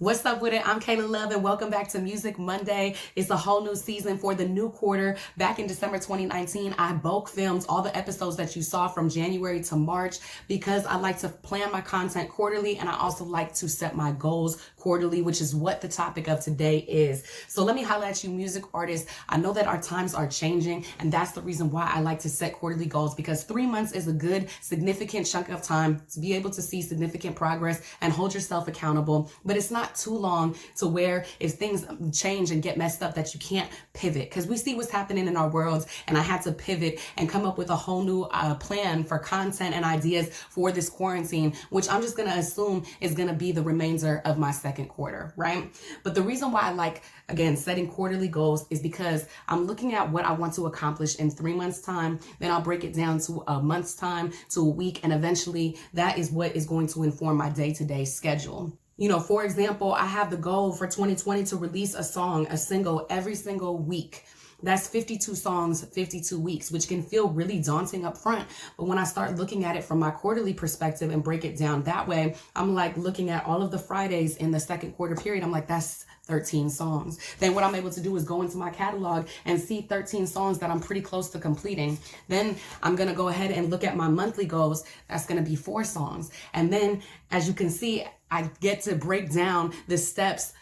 What's up with it? I'm Kaila Love and welcome back to Music Monday. It's a whole new season for the new quarter. Back in December 2019, I bulk filmed all the episodes that you saw from January to March because I like to plan my content quarterly and I also like to set my goals quarterly, which is what the topic of today is. So let me highlight at you music artists. I know that our times are changing and that's the reason why I like to set quarterly goals, because 3 months is a good significant chunk of time to be able to see significant progress and hold yourself accountable. But it's not too long to where if things change and get messed up that you can't pivot, because we see what's happening in our worlds, and I had to pivot and come up with a whole new plan for content and ideas for this quarantine, which I'm just going to assume is going to be the remainder of my second quarter, right? But the reason why I like, again, setting quarterly goals is because I'm looking at what I want to accomplish in 3 months time, then I'll break it down to a month's time, to a week, and eventually that is what is going to inform my day-to-day schedule. You know, for example, I have the goal for 2020 to release a song, a single every single week. That's 52 songs, 52 weeks, which can feel really daunting up front. But when I start looking at it from my quarterly perspective and break it down that way, I'm like looking at all of the Fridays in the second quarter period. I'm like, that's 13 songs. Then what I'm able to do is go into my catalog and see 13 songs that I'm pretty close to completing. Then I'm going to go ahead and look at my monthly goals. That's going to be 4 songs. And then as you can see, I get to break down the steps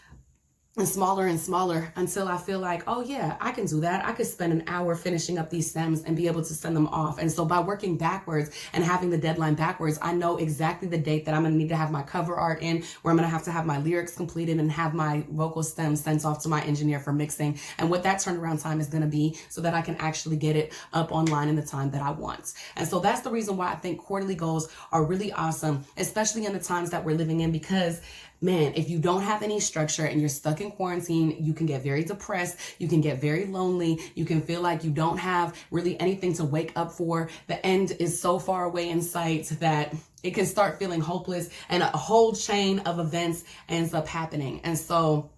and smaller until I feel like, oh yeah, I can do that. I could spend an hour finishing up these stems and be able to send them off. And so by working backwards and having the deadline backwards, I know exactly the date that I'm gonna need to have my cover art in, where I'm gonna have my lyrics completed and have my vocal stems sent off to my engineer for mixing, and what that turnaround time is gonna be so that I can actually get it up online in the time that I want. And so that's the reason why I think quarterly goals are really awesome, especially in the times that we're living in, because man, if you don't have any structure and you're stuck in quarantine, you can get very depressed. You can get very lonely. You can feel like you don't have really anything to wake up for. The end is so far away in sight that it can start feeling hopeless, and a whole chain of events ends up happening. And so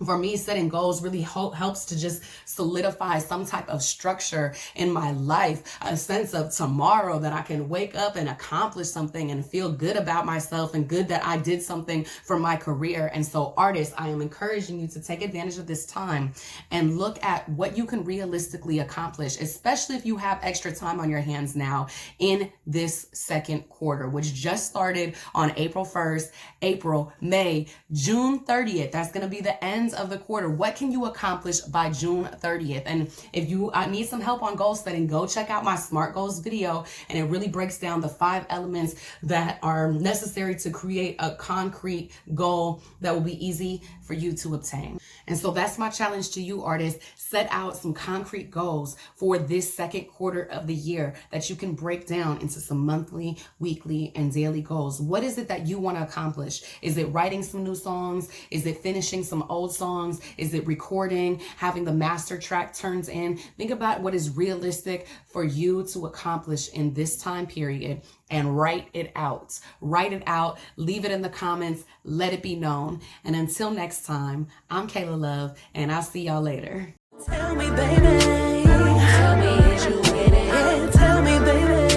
for me, setting goals really helps to just solidify some type of structure in my life, a sense of tomorrow that I can wake up and accomplish something and feel good about myself and good that I did something for my career. And so artists, I am encouraging you to take advantage of this time and look at what you can realistically accomplish, especially if you have extra time on your hands now in this second quarter, which just started on April 1st, April, May, June 30th. That's going to be the end of the quarter. What can you accomplish by June 30th? And if you need some help on goal setting, go check out my SMART Goals video, and it really breaks down the 5 elements that are necessary to create a concrete goal that will be easy for you to obtain. And so that's my challenge to you, artists. Set out some concrete goals for this second quarter of the year that you can break down into some monthly, weekly, and daily goals. What is it that you want to accomplish? Is it writing some new songs? Is it finishing some old songs? Is it recording, having the master track turned in? Think about what is realistic for you to accomplish in this time period and write it out. Write it out, leave it in the comments, let it be known. And until next time, I'm Kaila Love, and I'll see y'all later. Tell me, baby, tell me, is you